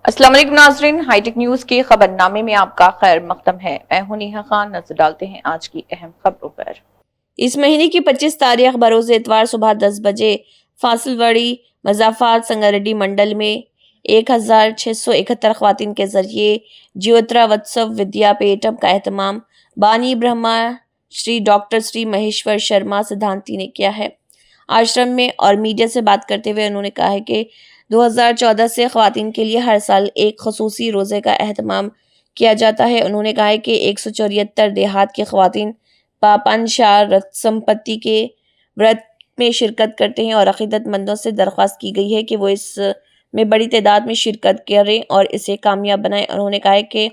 अस्सलाम वालेकुम नाज़रीन, हाईटेक न्यूज के खबरनामे में आपका खैर मकदम है। मैं हूं नेहा खान। नजर डालते हैं आज की अहम खबरों पर। इस महीने की 25 तारीख बरोज इतवार सुबह 10 बजे फासिलवाड़ी मजाफात संगारेड्डी मंडल में 1671 खवातीन के जरिए ज्योतिरावत्सव विद्यापीठम का एहतमाम बानी ब्रह्मा श्री डॉक्टर श्री महेश्वर शर्मा सिद्धांती ने किया है। आश्रम में और मीडिया से बात करते हुए उन्होंने कहा है कि 2014 से खवातीन के लिए हर साल एक खसूसी रोज़े का एहतमाम किया जाता है। उन्होंने कहा है कि 174 देहात की खवातीन पापन शाह रथ संपत्ति के व्रत में शिरकत करते हैं और अकीदतमंदों से दरख्वास्त की गई है कि वो इस में बड़ी तादाद में शिरकत करें और इसे कामयाब बनाएं। उन्होंने कहा है कि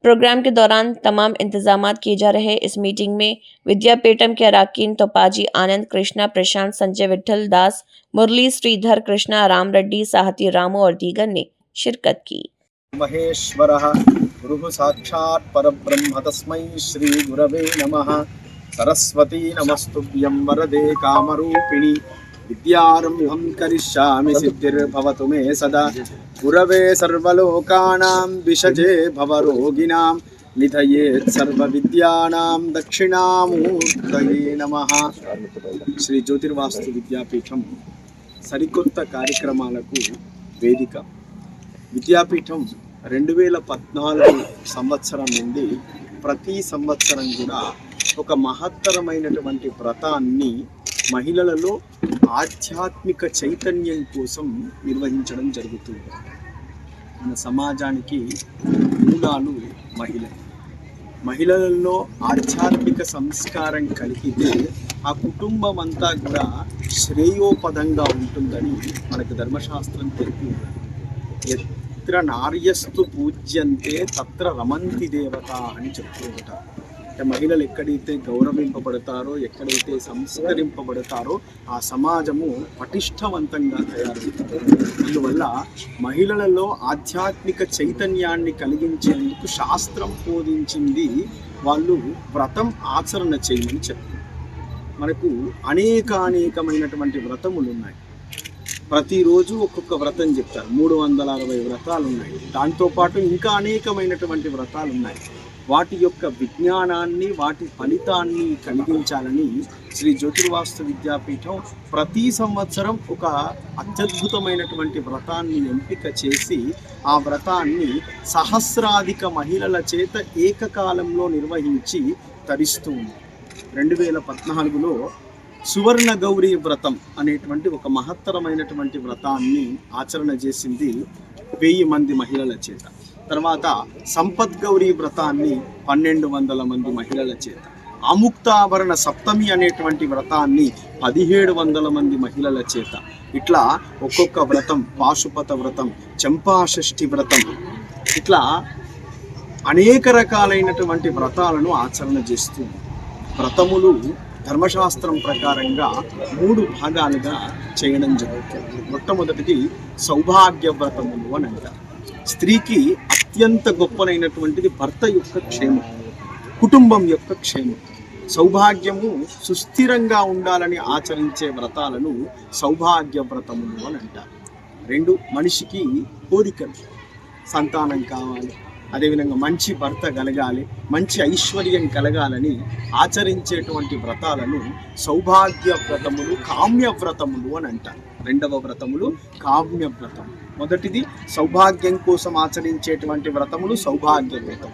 प्रोग्राम के दौरान तमाम इंतजामात किए जा रहे हैं। इस मीटिंग में विद्यापीठम के अराकीन तोपाजी आनंद कृष्णा प्रशांत संजय विठल दास मुरली श्रीधर कृष्णा राम रेड्डी साहती रामू और दीगर ने शिरकत की। महेश्वरः गुरुः साक्षात् परब्रह्म तस्मै श्री गुरवे नमः। सरस्वती नमस्तुभ्यं वरदे कामरूपिणी विद्यारम्भं करिष्यामि सिद्धिर्भवतु मे सदा। गुरवे सर्वलोकानां विषजे भवरोगिणां निधयेत् सर्वविद्यानां दक्षिणामूर्तये नमः। श्री ज्योतिर्वास्तु विद्यापीठं సరికొత్త కార్యక్రమాలకు వేదిక. విద్యాపీఠం 2014 సంవత్సరం నుండి ప్రతి సంవత్సరం కూడా ఒక మహత్తరమైనటువంటి వ్రతాన్ని మహిళలలో ఆధ్యాత్మిక చైతన్యం కోసం నిర్వహించడం జరుగుతుంది. మన సమాజానికి మూలాలు మహిళలలో ఆధ్యాత్మిక సంస్కారం కలిగితే ఆ కుటుంబం అంతా కూడా శ్రేయోపదంగా ఉంటుందని మనకు ధర్మశాస్త్రం తెలిపింది. ఎత్ర నార్యస్తు పూజ్యంతే తత్ర రమంతి దేవత అని చెప్తూ ఉంటారు. అంటే మహిళలు ఎక్కడైతే గౌరవింపబడతారో, ఎక్కడైతే సంస్కరింపబడతారో ఆ సమాజము పటిష్టవంతంగా తయారవుతుంది. అందువల్ల మహిళలలో ఆధ్యాత్మిక చైతన్యాన్ని కలిగించేందుకు శాస్త్రం బోధించింది వాళ్ళు వ్రతం ఆచరణ చేయమని చెప్తుంది. మనకు అనేకమైనటువంటి వ్రతములు ఉన్నాయి. ప్రతిరోజు ఒక్కొక్క వ్రతం చెప్తారు. 360 వ్రతాలు ఉన్నాయి. దాంతోపాటు ఇంకా అనేకమైనటువంటి వ్రతాలు ఉన్నాయి. వాటి యొక్క విజ్ఞానాన్ని, వాటి ఫలితాన్ని కలిగించాలని శ్రీ జ్యోతిర్వాస్తు విద్యాపీఠం ప్రతి సంవత్సరం ఒక అత్యద్భుతమైనటువంటి వ్రతాన్ని ఎంపిక చేసి ఆ వ్రతాన్ని సహస్రాధిక మహిళల చేత ఏకకాలంలో నిర్వహించి తరిస్తూ ఉంది. 2014లో సువర్ణ గౌరీ వ్రతం అనేటువంటి ఒక మహత్తరమైనటువంటి వ్రతాన్ని ఆచరణ చేసింది 1000 మంది మహిళల చేత. తర్వాత సంపత్ గౌరీ వ్రతాన్ని 1200 మంది మహిళల చేత, అముక్తాభరణ సప్తమి అనేటువంటి వ్రతాన్ని 1700 మంది మహిళల చేత, ఇట్లా ఒక్కొక్క వ్రతం, పాశుపత వ్రతం, చంపాషష్ఠి వ్రతం, ఇట్లా అనేక రకాలైనటువంటి వ్రతాలను ఆచరణ చేస్తుంది. వ్రతములు ధర్మశాస్త్రం ప్రకారంగా 3 భాగాలుగా చేయడం జరుగుతుంది. మొట్టమొదటిది సౌభాగ్య వ్రతములు అని అంటారు. స్త్రీకి అత్యంత గొప్పనైనటువంటిది భర్త యొక్క క్షేమం, కుటుంబం యొక్క క్షేమం. సౌభాగ్యము సుస్థిరంగా ఉండాలని ఆచరించే వ్రతాలను సౌభాగ్య వ్రతములు అని అంటారు. 2 మనిషికి కోరికలు, సంతానం కావాలి, అదేవిధంగా మంచి భర్త కలగాలి, మంచి ఐశ్వర్యం కలగాలని ఆచరించేటువంటి వ్రతాలను సౌభాగ్య వ్రతములు, కామ్య వ్రతములు అని అంటారు. 2వ వ్రతములు కామ్య వ్రతం. మొదటిది సౌభాగ్యం కోసం ఆచరించేటువంటి వ్రతములు సౌభాగ్య వ్రతం,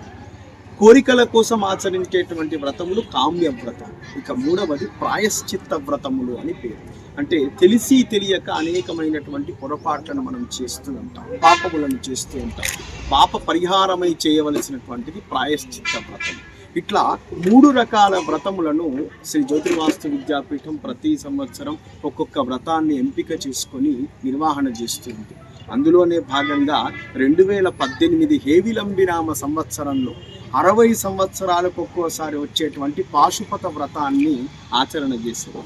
కోరికల కోసం ఆచరించేటువంటి వ్రతములు కామ్య వ్రతం. ఇక 3వది ప్రాయశ్చిత్త వ్రతములు అని పేరు. అంటే తెలిసి తెలియక అనేకమైనటువంటి పొరపాట్లను మనం చేస్తూ ఉంటాం, పాపములను చేస్తూ ఉంటాం. పాప పరిహారమై చేయవలసినటువంటిది ప్రాయశ్చిత్త వ్రతం. ఇట్లా 3 రకాల వ్రతములను శ్రీ జ్యోతిర్వాస్తు విద్యాపీఠం ప్రతి సంవత్సరం ఒక్కొక్క వ్రతాన్ని ఎంపిక చేసుకొని నిర్వహణ చేస్తుంది. అందులోనే భాగంగా 2018 హేవిలంబినామ సంవత్సరంలో 60 సంవత్సరాలకు ఒక్కోసారి వచ్చేటువంటి పాశుపత వ్రతాన్ని ఆచరణ చేశారు.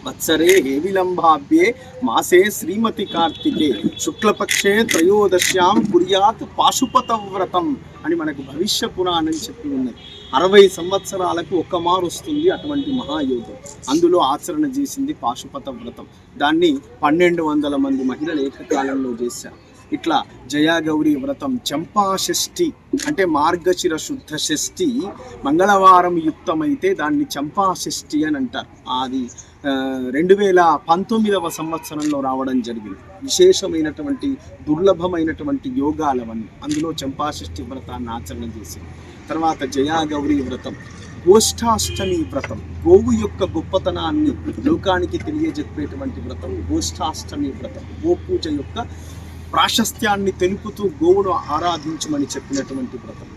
వత్సరే హేవిలంబాభ్యే మాసే శ్రీమతి కార్తికే శుక్లపక్షే త్రయోదశ్యాం కుర్యాత్ పాశుపత వ్రతం అని మనకు భవిష్య పురాణం చెప్పి ఉన్నది. 60 సంవత్సరాలకు ఒక్కమారు వస్తుంది అటువంటి మహాయోగం. అందులో ఆచరణ చేసింది పాశుపత వ్రతం. దాన్ని 1200 మంది మహిళలు ఏకకాలంలో చేశారు. ఇట్లా జయాగౌరి వ్రతం, చంపాషష్ఠి అంటే మార్గశిర శుద్ధ షష్ఠి మంగళవారం యుక్తమైతే దాన్ని చంపాషష్ఠి అని అంటారు. అది 2019 సంవత్సరంలో రావడం జరిగింది. విశేషమైనటువంటి దుర్లభమైనటువంటి యోగాలవన్నీ అందులో చంపాషష్ఠి వ్రతాన్ని ఆచరణ చేసి, తర్వాత జయాగౌరి వ్రతం, గోష్ఠాష్టమి వ్రతం, గోవు యొక్క గొప్పతనాన్ని లోకానికి తెలియజెప్పేటువంటి వ్రతం గోష్ఠాష్టమి వ్రతం. గోపూజ యొక్క ప్రాశస్త్యాన్ని తెలుపుతూ గోవును ఆరాధించమని చెప్పినటువంటి వ్రతం.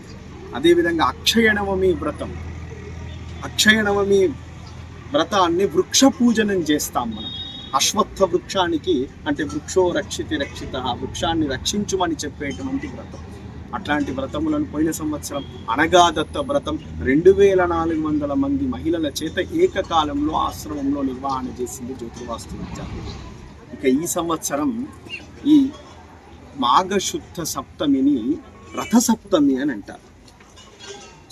అదేవిధంగా అక్షయనవమి వ్రతం, అక్షయనవమి వ్రతాన్ని వృక్ష పూజనం చేస్తాం మనం. అశ్వత్థ వృక్షానికి అంటే వృక్షో రక్షితి రక్షిత, వృక్షాన్ని రక్షించుమని చెప్పేటువంటి వ్రతం. అట్లాంటి వ్రతములను పోయిన సంవత్సరం అనగాదత్త వ్రతం 2400 మంది మహిళల చేత ఏకకాలంలో ఆశ్రమంలో నిర్వహణ చేసింది జ్యోతిర్వాస్తు విద్యాపీఠం. ఇక ఈ సంవత్సరం ఈ మాఘశుద్ధ సప్తమిని రథసప్తమి అని అంటారు.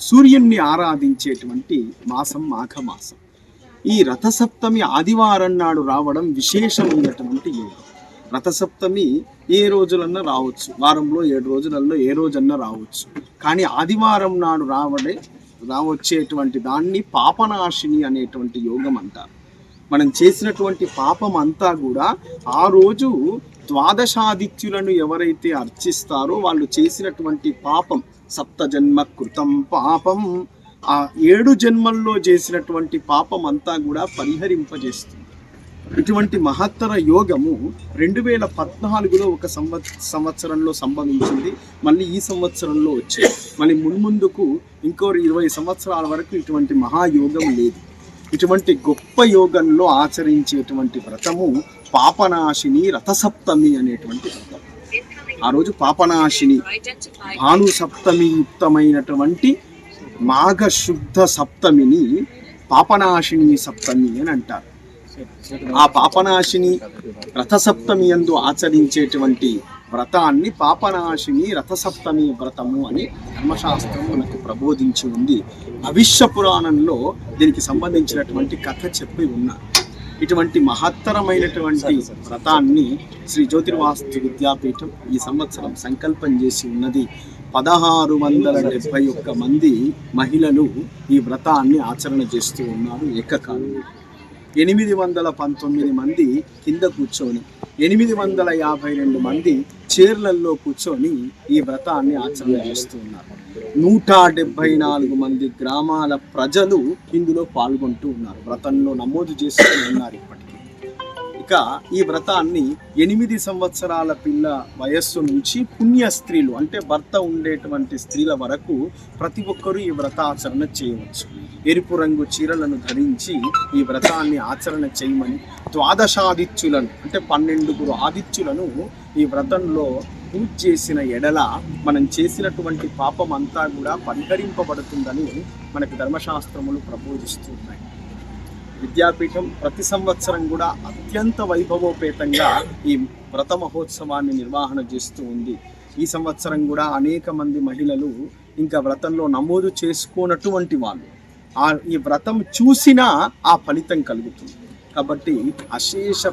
సూర్యుణ్ణి ఆరాధించేటువంటి మాసం మాఘమాసం. ఈ రథసప్తమి ఆదివారం నాడు రావడం విశేషమైనటువంటి యోగం. రథసప్తమి ఏ రోజులన్నా రావచ్చు, వారంలో 7 రోజులలో ఏ రోజన్నా రావచ్చు. కానీ ఆదివారం నాడు రావచ్చేటువంటి దాన్ని పాపనాశిని అనేటువంటి యోగం అంటారు. మనం చేసినటువంటి పాపం అంతా కూడా ఆ రోజు ద్వాదశాదిత్యులను ఎవరైతే అర్చిస్తారో వాళ్ళు చేసినటువంటి పాపం, 7 జన్మ కృతం పాపం, ఆ 7 జన్మల్లో చేసినటువంటి పాపం అంతా కూడా పరిహరింపజేస్తుంది. ఇటువంటి మహత్తర యోగము 2014లో ఒక సంవత్సరంలో సంభవించింది. మళ్ళీ ఈ సంవత్సరంలో వచ్చేది. మళ్ళీ మున్ముందుకు ఇంకో 20 సంవత్సరాల వరకు ఇటువంటి మహాయోగం లేదు. ఇటువంటి గొప్ప యోగంలో ఆచరించేటువంటి వ్రతము పాపనాశిని రథసప్తమి అనేటువంటి వ్రతం. ఆ రోజు పాపనాశిని భాను సప్తమి యుక్తమైనటువంటి మాఘశుద్ధ సప్తమిని పాపనాశిని సప్తమి అని అంటారు. ఆ పాపనాశిని రథసప్తమి యందు ఆచరించేటువంటి వ్రతాన్ని పాపనాశిని రథసప్తమి వ్రతము అని ధర్మశాస్త్రం మనకు ప్రబోధించి ఉంది. భవిష్య పురాణంలో దీనికి సంబంధించినటువంటి కథ చెప్పి ఉన్నారు. ఇటువంటి మహత్తరమైనటువంటి వ్రతాన్ని శ్రీ జ్యోతిర్వాస్తు విద్యాపీఠం ఈ సంవత్సరం సంకల్పం చేసి ఉన్నది. 1671 మంది మహిళలు ఈ వ్రతాన్ని ఆచరణ చేస్తూ ఉన్నారు ఏకకాలంలో. 819 మంది కింద కూర్చొని, 852 మంది చైర్లలో కూర్చొని ఈ వ్రతాన్ని ఆచరణ చేస్తూ ఉన్నారు. 174 మంది గ్రామాల ప్రజలు ఇందులో పాల్గొంటూ ఉన్నారు. వ్రతంలో నమోదు చేసుకుని ఉన్నారు ఇప్పటికీ. ఇక ఈ వ్రతాన్ని 8 సంవత్సరాల పిల్ల వయస్సు నుంచి పుణ్య స్త్రీలు అంటే భర్త ఉండేటువంటి స్త్రీల వరకు ప్రతి ఒక్కరూ ఈ వ్రతాచరణ చేయవచ్చు. ఎరుపు రంగు చీరలను ధరించి ఈ వ్రతాన్ని ఆచరణ చేయమని, ద్వాదశాదిత్యులను అంటే 12 ఆదిత్యులను ఈ వ్రతంలో పూజ చేసిన ఎడల మనం చేసినటువంటి పాపం అంతా కూడా పరిహరింపబడుతుందని మనకు ధర్మశాస్త్రములు ప్రబోధిస్తున్నాయి. విద్యాపీఠం ప్రతి సంవత్సరం కూడా అత్యంత వైభవోపేతంగా ఈ వ్రత మహోత్సవాన్ని నిర్వహణ చేస్తూ ఉంది. ఈ సంవత్సరం కూడా అనేక మంది మహిళలు ఇంకా వ్రతంలో నమోదు చేసుకోనటువంటి వాళ్ళు ఈ వ్రతం చూసినా ఆ ఫలితం కలుగుతుంది. కాబట్టి అశేష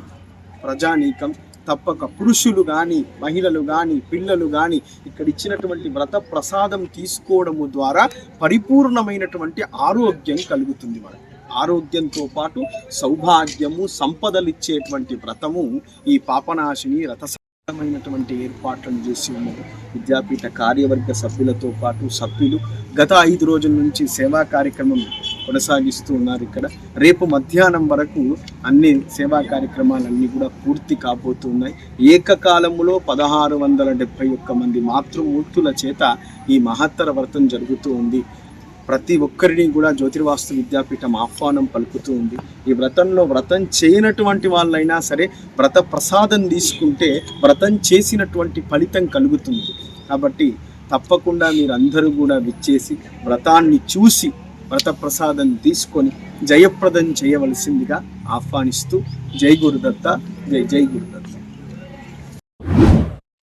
ప్రజానీకం తప్పక పురుషులు కానీ మహిళలు కానీ పిల్లలు కానీ ఇక్కడ ఇచ్చినటువంటి వ్రత ప్రసాదం తీసుకోవడము ద్వారా పరిపూర్ణమైనటువంటి ఆరోగ్యం కలుగుతుంది. మనకు ఆరోగ్యంతో పాటు సౌభాగ్యము సంపదలు ఇచ్చేటువంటి వ్రతము ఈ పాపనాశిని రథసమైనటువంటి ఏర్పాట్లను చేసి ఉన్నారు. విద్యాపీఠ కార్యవర్గ సభ్యులతో పాటు సభ్యులు గత 5 రోజుల నుంచి సేవా కార్యక్రమం కొనసాగిస్తూ ఉన్నారు. ఇక్కడ రేపు మధ్యాహ్నం వరకు అన్ని సేవా కార్యక్రమాలన్నీ కూడా పూర్తి కాబోతున్నాయి. ఏకకాలంలో 1671 మంది మాతృమూర్తుల చేత ఈ మహత్తర వ్రతం జరుగుతూ ఉంది. ప్రతి ఒక్కరిని కూడా జ్యోతిర్వాస్తు విద్యాపీఠం ఆహ్వానం పలుకుతూ ఉంది. ఈ వ్రతంలో వ్రతం చేయనటువంటి వాళ్ళైనా సరే వ్రత ప్రసాదం తీసుకుంటే వ్రతం చేసినటువంటి ఫలితం కలుగుతుంది. కాబట్టి తప్పకుండా మీరందరూ కూడా విచ్చేసి వ్రతాన్ని చూసి వ్రత ప్రసాదం తీసుకొని జయప్రదం చేయవలసిందిగా ఆహ్వానిస్తూ జై గురుదత్త, జై జై గురుదత్త.